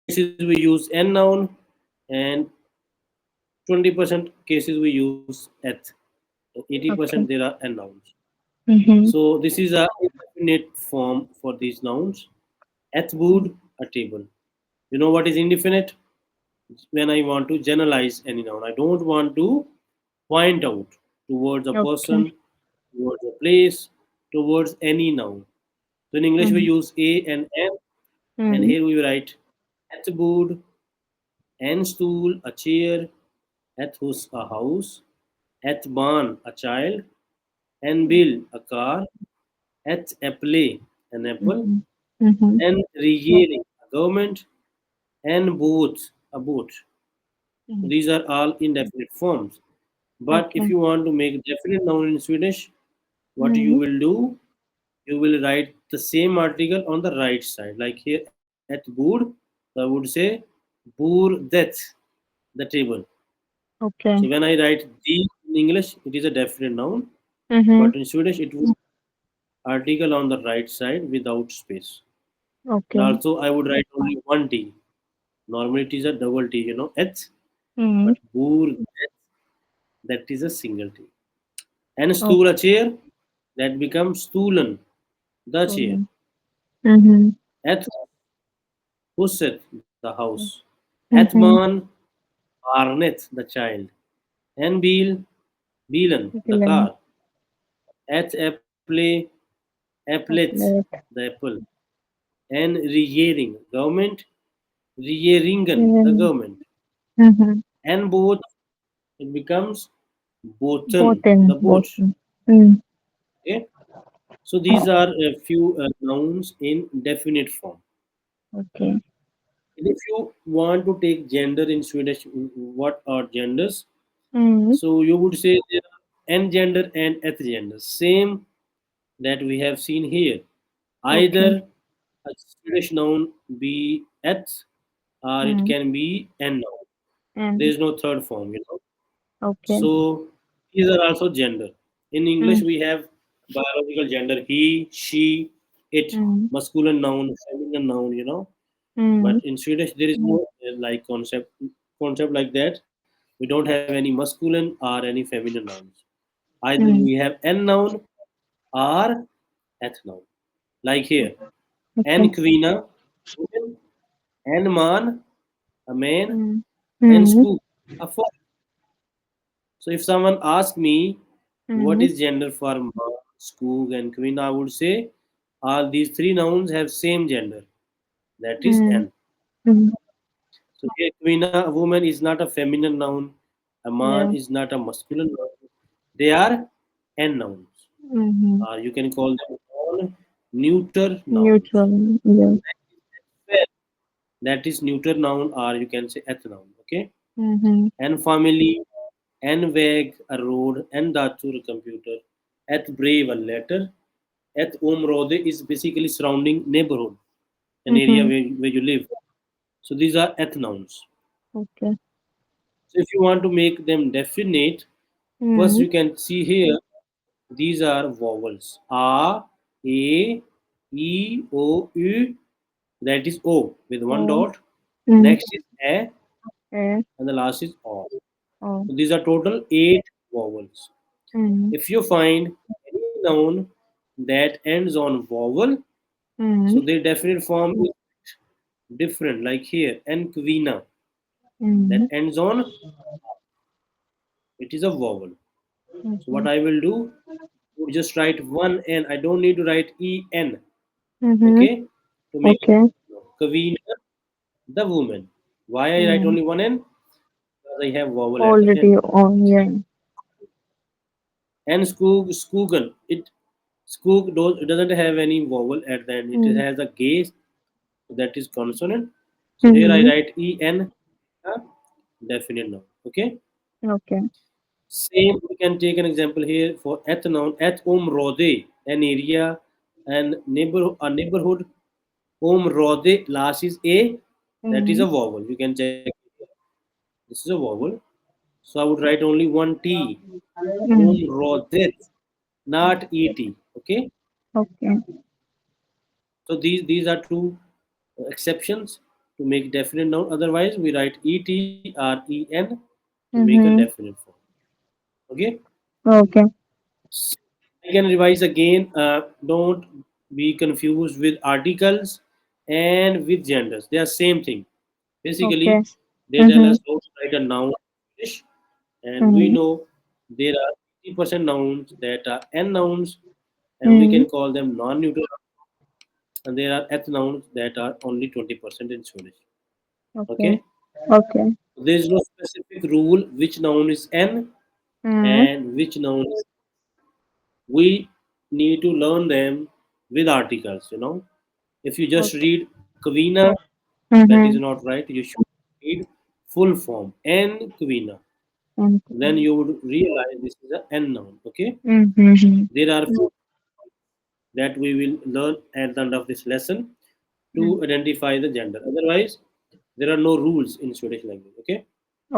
cases we use n noun, and 20% cases we use eth. 80% Okay. there are n nouns. Mm-hmm. So this is a indefinite form for these nouns. Eth wood, a table. You know what is indefinite? When I want to generalize any noun, I don't want to point out towards a Okay. person, towards a place, towards any noun. So in English we Mm-hmm. use a and n, and Mm-hmm. here we write at board, an stool, a chair, at hus, a house, at barn, a child, and bill, a car, at apple, an apple, Mm-hmm. Mm-hmm. and regering, a government, and boat, a boat. So Mm. these are all indefinite forms. But if Okay. you want to make definite noun in Swedish, what you Mm-hmm. will do, you will write the same article on the right side. Like here at board, so I would say bur det, the table. So Okay. when I write the in English, it is a definite noun, Mm-hmm. but in Swedish it would article on the right side without space. And Okay. also I would write only one T. Normally it is a double T, H, Mm-hmm. but bur that is a single T. And Okay. stool a chair, that becomes stoolen, the chair. Mm-hmm. At huset, the house. At Mm-hmm. man, Arnett, the child. And Beelen, the Villain. car. At apple, applet, Chocolate. the apple. And regering, government. Regeringen, the Mm-hmm. government. Mm-hmm. And both, it becomes boten, the Botan. boat. Botan. Mm. Okay. So these are a few nouns in definite form. Okay. And if you want to take gender in Swedish, what are genders? Mm. So you would say there are n gender and eth gender, same that we have seen here. Okay. Either a Swedish noun be eth or it Mm. can be n noun. There And is no third form. okay. So these are also gender. In English, Mm. we have biological gender he, she, it, Mm. masculine noun, feminine noun. Mm. But in Swedish, there is no like concept like that. We don't have any masculine or any feminine nouns. Either Mm. we have n noun or eth noun. Like here, Okay. n quina, woman, n man, a man, Mm. and Mm. skoog, a fox. So if someone asks me what Mm. is gender for man, skoog, and queen, I would say all these three nouns have same gender. That is Mm. n. Mm. So here, quina, a woman is not a feminine noun. A man Yeah. is not a masculine noun. They are n nouns. Mm-hmm. You can call them non-neuter nouns. Neutral. Yeah. Well, that is neuter noun, or you can say eth noun. Okay. Mm-hmm. And family, and väg, a road, and dator, a computer. At brave, a letter. At område is basically surrounding neighborhood, an area Mm-hmm. where you live. So these are eth nouns. Okay. So if you want to make them definite, first Mm. you can see here these are vowels. A, E, O, U. That is O with one Oh. dot. Mm. Next is A, Eh. and the last is O. Oh. So these are total eight vowels. Mm. If you find any noun that ends on vowel, so Mm. their definite form is different. Like here, Enquina, that Mm. ends on, it is a vowel. So what Mm-hmm. I will do, I would just write one N. I don't need to write En. Mm-hmm. Okay, to make it Okay. Kavina, the woman. Why I write Mm. only one N? Because I have vowel at the Already end. on. Yeah. And Skoogan, it doesn't have any vowel at the end. It Mm. has a gaze that is consonant. So here I Mm-hmm. write En, definite noun. Okay. Okay. Same, we can take an example here for at noun. At rode, an area, and a neighborhood. Rode, last is a, that is Mm. a vowel. You can check. This is a vowel. So I would write only one T. Mm. Rodet, not et. Okay. Okay. So these are two exceptions. to make definite noun. Otherwise, we write ETREN to make a Mm-hmm. definite form. Okay. Okay. I can revise again. Don't be confused with articles and with genders. They are same thing. Okay. Basically, they tell Mm-hmm. us how to write a noun in English, and we Mm-hmm. know there are 80% nouns that are n nouns, and we Mm-hmm. can call them non-neutral, and there are eth nouns that are only 20% in Swedish. Okay. Okay, Okay. there is no specific rule which noun is n Mm-hmm. and which noun is. We need to learn them with articles. If you just Okay. read Kavina, that is Mm-hmm. not right. You should read full form n Kavina. Then Mm-hmm. you would realize this is a n noun. Okay, Mm-hmm. there are few that we will learn at the end of this lesson Mm. to identify the gender. Otherwise, there are no rules in Swedish language. Okay.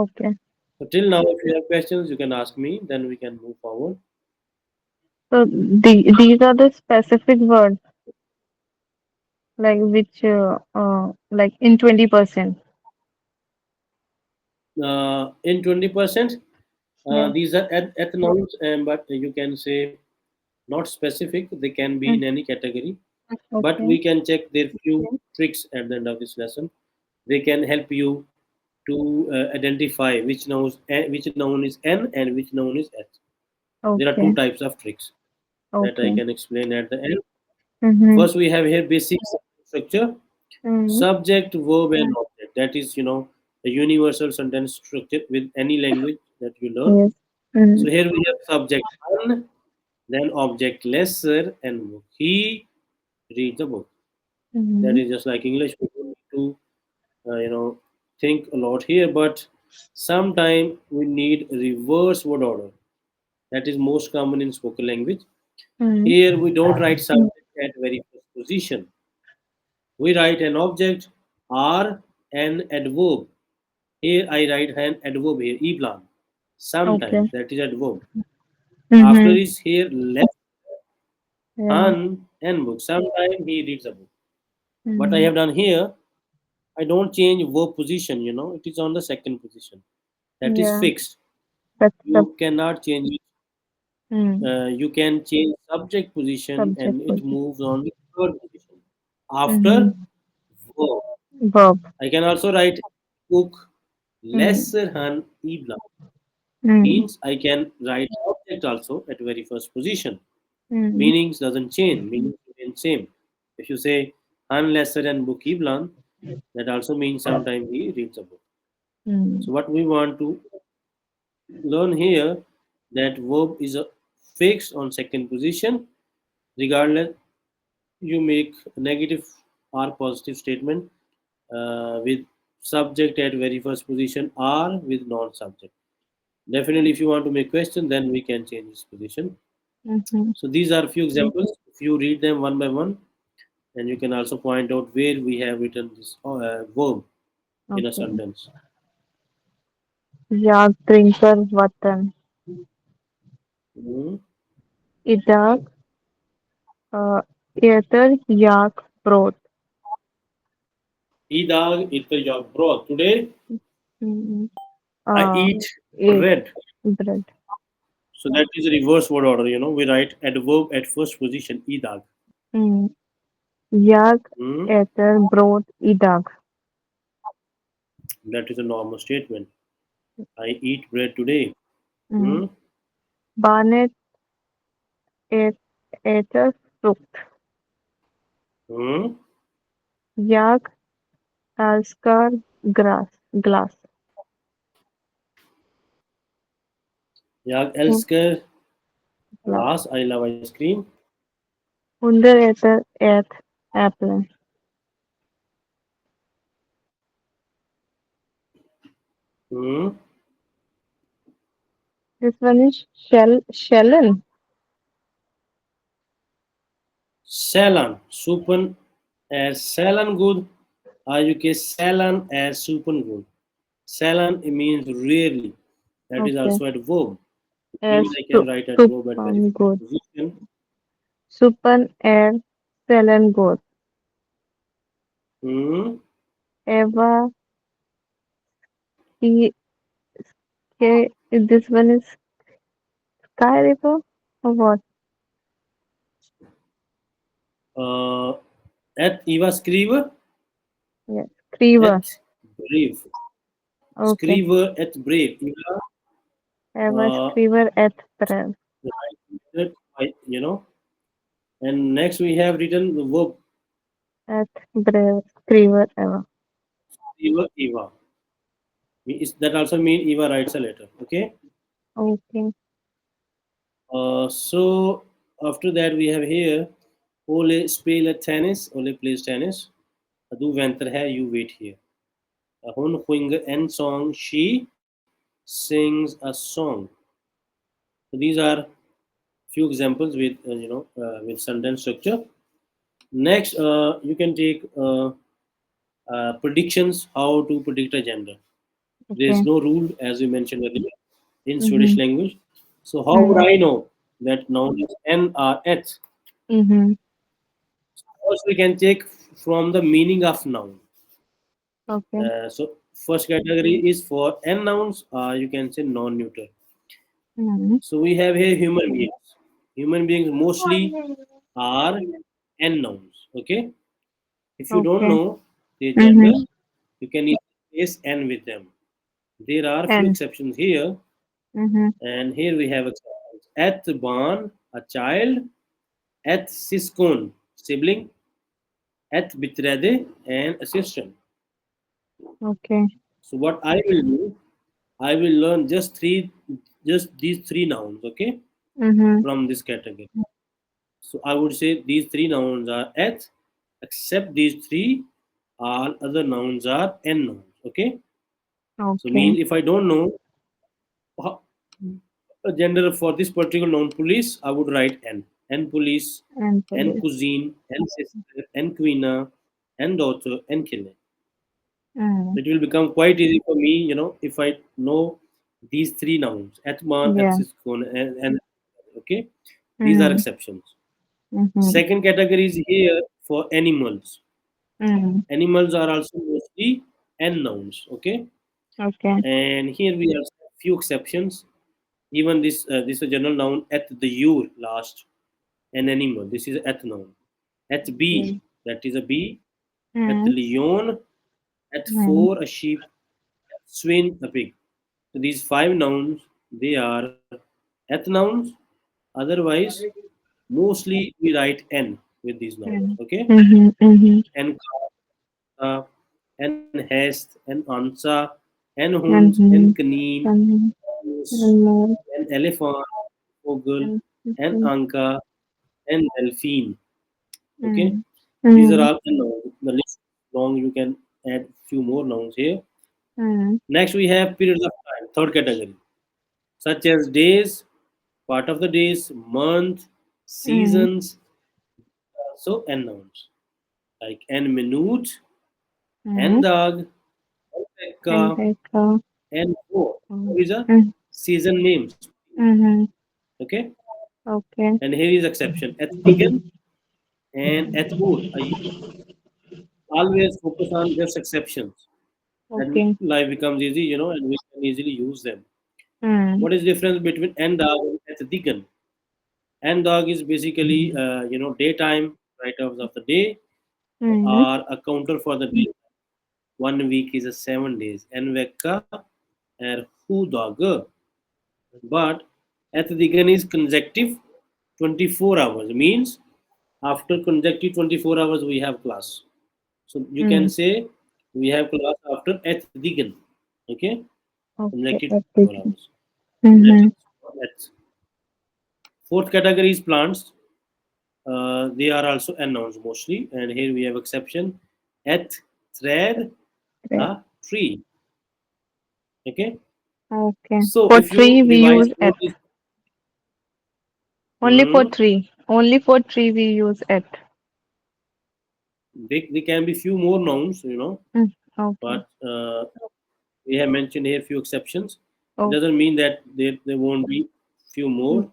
Okay. So till now, if you have questions, you can ask me. Then we can move forward. So these are the specific words like which like in 20%. In 20%, Yeah. these are ethnons, but you can say not specific. They can be in Mm. any category. But Okay. we can check their few tricks at the end of this lesson. They can help you to identify which noun is n and which noun is s. There are two Okay. types of tricks that I Okay. can explain at the end. Mm-hmm. First, we have here basic structure: Mm-hmm. subject, verb, and object. That is, a universal sentence structure with any language that you learn. Yes. Mm-hmm. So here we have subject one, then object lesser, and book. He reads the book. That Mm-hmm. is just like English. We don't need to, think a lot here, but sometimes we need reverse word order. That is most common in spoken language. Mm-hmm. Here we don't write subject at very first position. We write an object, are, an adverb. Here I write an adverb here, iblan. Okay. Sometimes that is adverb. After Mm-hmm. is here left, Yeah. han, and book. Sometimes he reads a book. What I Mm-hmm. have done here, I don't change verb position, it is on the second position. That is Yeah. fixed. That's the You cannot change it. You can change subject position subject and it position. moves on the third position. After Mm-hmm. verb. Verb. I can also write book Mm. lesser han ibla. Mm. Means I can write object also at very first position. Mm. Meanings doesn't change. Meanings remain same. If you say han lesser and book iblan, that also means sometimes he reads a book. Mm. So what we want to learn here that verb is a fixed on second position regardless you make a negative or positive statement with subject at very first position or with non-subject. Definitely, if you want to make question, then we can change this position. Mm-hmm. So these are a few examples. If you read them one by one, and you can also point out where we have written this verb in a Okay. sentence. Yak drinker watan. Hmm. Idak yeter yak brot. Idag eat your broth. Today Mm. I eat Eat bread. bread. So that is a reverse word order. We write adverb at first position. Idag. Mm. Yak Hmm. yeter brot idak. That is a normal statement. I eat bread today. Mm. Hmm. Banet et yeter frukt. Hmm. Yak askar glass. Jag Mm. älskar Glass. glass. I love ice cream. Under yeter et apple. Hmm. This one is shellen. Sällan. Supen är sällan good. Ajuke sällan är supen good. Sällan it means rarely. That is Okay. also a verb. It means Es I can write a verb at very supan first good. position. Supan air sellen good. Hmm. Eva, he, this one is Sky River or what? Uh, at Eva Scriver Yes, Skriver. at Brave. Okay. Scriver at Brave. Eva, Eva uh, Skriver at Prague. you know. And next we have written the verb At Brave. Skriver Eva. Eva. Eva. That also mean Eva writes a letter. Okay. Okay. So after that we have here Ole spelar tennis. Ole plays tennis. Du väntar här, you wait here. Hon sjunger en song. She sings a song. So these are few examples with with sentence structure. Next, you can take predictions. How to predict a gender. There is Okay. no rule, as we mentioned earlier, in Swedish Mm-hmm. language. So how would Mm-hmm. I know that noun is N or H? Mm-hmm. First, we can take from the meaning of noun. Okay. So first category is for N nouns, you can say non-neuter. Mm-hmm. So we have here human beings. Human beings mostly are N nouns. Okay. If you don't Okay. know their gender, Mm-hmm. you can easily place N with them. There are a few And. exceptions here, Mm-hmm. and here we have examples. At born, a child. At syskon, sibling. At bitrade, an assistant. Okay. So what I will do, I will learn just these three nouns, okay, Mm-hmm. from this category. So I would say these three nouns are at, except these three, all other nouns are n nouns, okay. So Okay. means if I don't know ho- a gender for this particular noun police, I would write n. N police, And n police. cuisine, n sister, n queena, n daughter, n killer. Mm. It will become quite easy for me, if I know these three nouns, Atman, Yeah. Epsiskon, and okay. These are Mm. exceptions. Mm-hmm. Second category is here for animals. Mm. Animals are also mostly n nouns, okay. Okay. And here we have few exceptions. Even this is a general noun at the u last, an animal. This is at noun. At b, Okay. that is a bee. At Mm. leon, at Mm. four a sheep. At swine a pig. So these five nouns, they are eth nouns. Otherwise, mostly we write n with these nouns. Mm. Okay, Mm-hmm. Mm-hmm. and and hest, and ansa, and hund, Mm-hmm. and kaneen, Mm-hmm. moose, And more. and elephant, ogle, And. and Mm-hmm. anka, and delphine. Okay, Mm. these are Mm. all n nouns. The list is long. You can add few more nouns here. Mm. Next, we have periods of time. Third category, such as days, part of the days, month, Mm. seasons, so n nouns like n minute, n Mm. dag, n vecka, And like n år. Here is a mm. season names. Mm-hmm. Okay, Okay. and here is exception. At vegan and at år. I always focus on just exceptions. Then Okay. life becomes easy, and we can easily use them. Mm. What is the difference between n dag and at vegan? N dog is basically, daytime, right hours of the day, Mm. are a counter for the day. 1 week is a 7 days. En vecka är 7 dagar. But at the beginning is consecutive 24 hours. Means after consecutive 24 hours we have class. So you can Mm. say we have class after at the beginning. Okay, Okay. consecutive 24 Everything. hours. That Mm-hmm. is at fourth category is plants. They are also announced mostly, and here we have exception. At thread Great. a tree. Okay. Okay. So For if you tree we revise use all at. these, Only for hmm, tree. Only for tree we use at. they can be few more nouns, Mm. Okay. but we have mentioned here few exceptions. It Oh. doesn't mean that there won't be few more,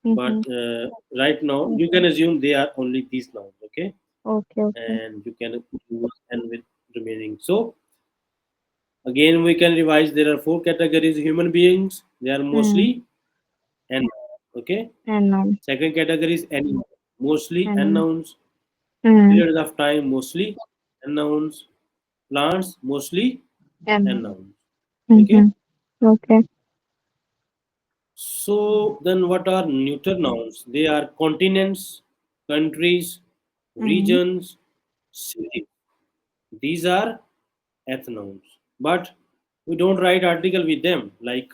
but Mm-hmm. right now you can assume they are only these nouns. Okay, Okay. Okay. and you can use and with remaining. So again, we can revise. There are four categories: human beings. They are mm, mostly and okay. and noun, Second category is animals, mostly and and nouns. mm, Periods of time, mostly and nouns. Plants, mostly and and noun. nouns. Okay. Mm-hmm. Okay. So then, what are neuter nouns? They are continents, countries, Mm, regions, cities. These are ethnouns. But we don't write article with them like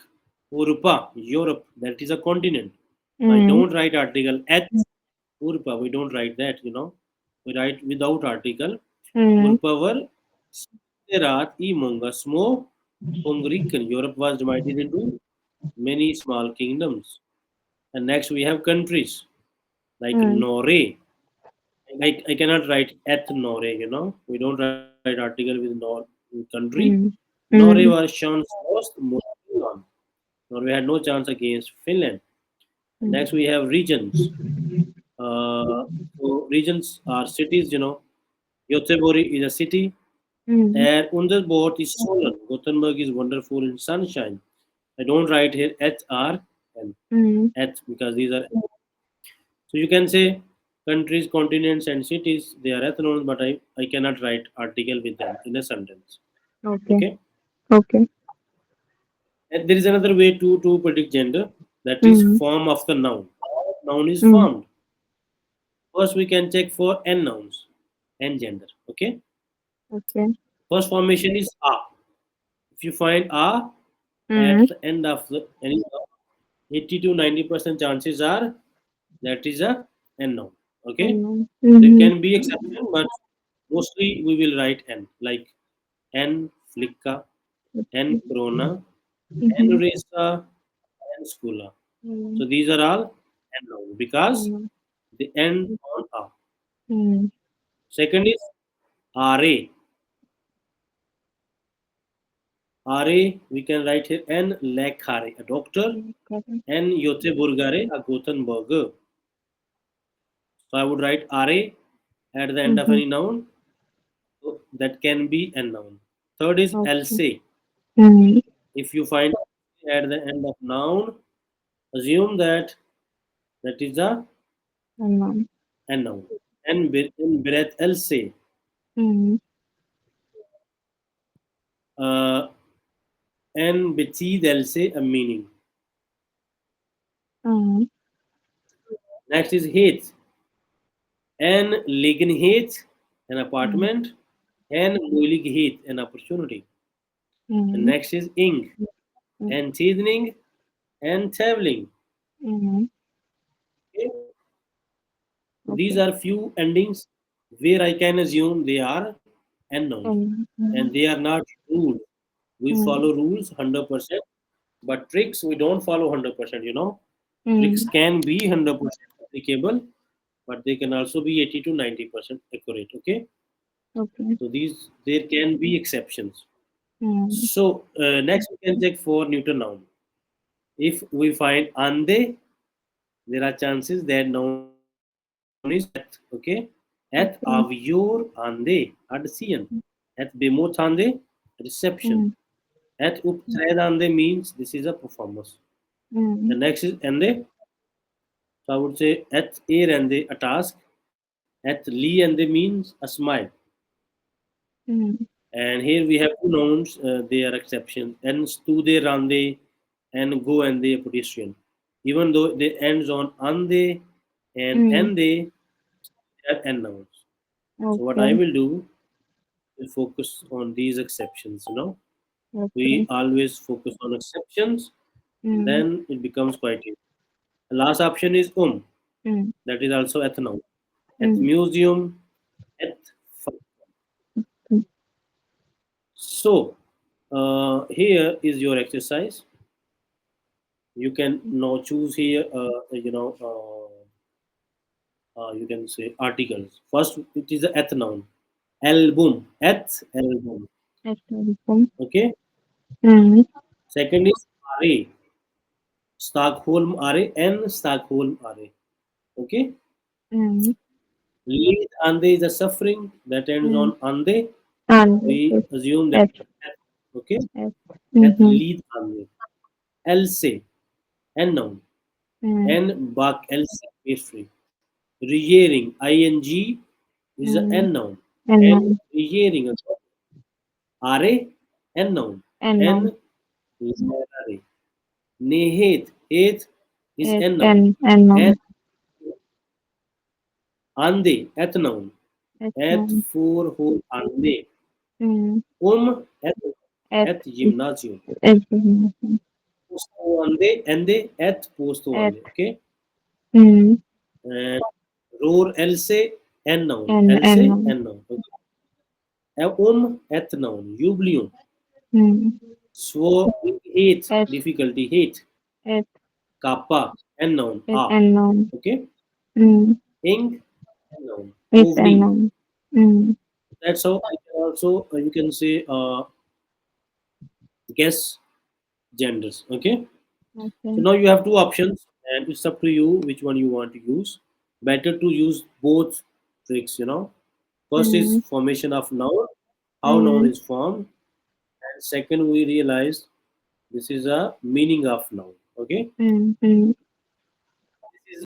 Europa, Europe, that is a continent. So I mm, don't write article at Europa. We don't write that, you know. We write without article. mm, Urpavar Serat e Mongasmo Hungarican. Europe was divided into many small kingdoms. And next we have countries like mm, Norway. I cannot write at Norway, you know. We don't write article with country. mm, Norway was mm, chance lost moving on. Norway had no chance against Finland. And next we have regions. Uh, so regions are cities, you know. Göteborg is a city. mm, And Underbort is Solon. Gothenburg is wonderful in sunshine. I don't write here at R and mm. at because these are. So you can say countries, continents, and cities. They are ethnons, but I cannot write article with them in a sentence. Okay. Okay. Okay. And there is another way to predict gender. That is Mm, form of the noun. Noun is mm. formed. First, we can check for n nouns and gender. Okay. Okay. First formation is a. If you find a Mm, at the end of the any noun, 80 to 90% chances are that is a n noun. Okay. and There mm-hmm. can be exception, but mostly we will write n like n flicka, n corona, n Mm-hmm. resa, n skula. Mm, So these are all n nouns because and they end on a. mm, Second is ra. Ra, we can write here n lekhare, a doctor, okay. n yoteburgare, a Gothenburg. So I would write ra at the end of Mm-hmm. any noun. So that can be a noun. Third is Okay. else. Mm, If you find at the end of noun, assume that that is and a noun. And in breath else, mm, uh, and betid else a meaning. mm, Next is hate. And liggen hate an mm, apartment. And moeilig hate an opportunity. And mm, next is ing. mm, And teething and traveling. mm. Okay? So these Okay. are few endings where I can assume they are unknowns and Mm, they are not rules. We mm, follow rules 100%, but tricks we don't follow 100%. You know, tricks mm. can be 100% applicable, but they can also be 80 to 90% accurate. Okay, Okay. so these there can be exceptions. Mm, So next we can check for neuter noun. If we find ande, there are chances that noun is at. Okay, at avior okay. ande adsian, at bemotande reception, Mm, at uptredande means this is a performance. The mm, next is ende. So I would say at air ande a task, at li ande means a smile. mm. And here we have two nouns, they are exceptions. And stude rande and go ande a pedestrian. Even though they ends on ande and Mm. ende, they are end nouns. So what I Okay. will do will focus on these exceptions. You know, we Okay. always focus on exceptions, and Mm, then it becomes quite easy. The last option is mm, that is also at noun, at mm, museum, at mm. so here is your exercise. You can now choose here. You can say articles. First, it is at noun. Album at album. That's beautiful. Okay. Mm, Second is array. Stockholm array and Stockholm array. Okay. mm, Lead ande is a suffering that ends mm, on ande. And We it's assume that H. okay. H. Mm-hmm. Athlete आने. Else and noun. Mm, And bak else pastry. Rearing ing is an mm. noun. And And noun. rearing are and noun. And noun. And lerare. Nehet het is It a noun. and And noun. ande at noun. It's At noun. four whole ande. Mm. At At at gymnasium. it's Posto ande at posto at ande. Okay. mm. And roar else and noun. And Else noun. and noun. Okay. At noun. Jublium. Mm. Swo hate. At Difficulty hate. it Kappa and noun. it A. and noun. Okay. Mm. Ink and noun. It and Ovni. noun. Mm. That's how I can also you can say guess genders. Okay. So Okay. now you have two options, and it's up to you which one you want to use. Better to use both tricks. First is Mm. formation of noun, how noun Mm. is formed, and second we realize this is a meaning of noun. Okay. Mm. Mm.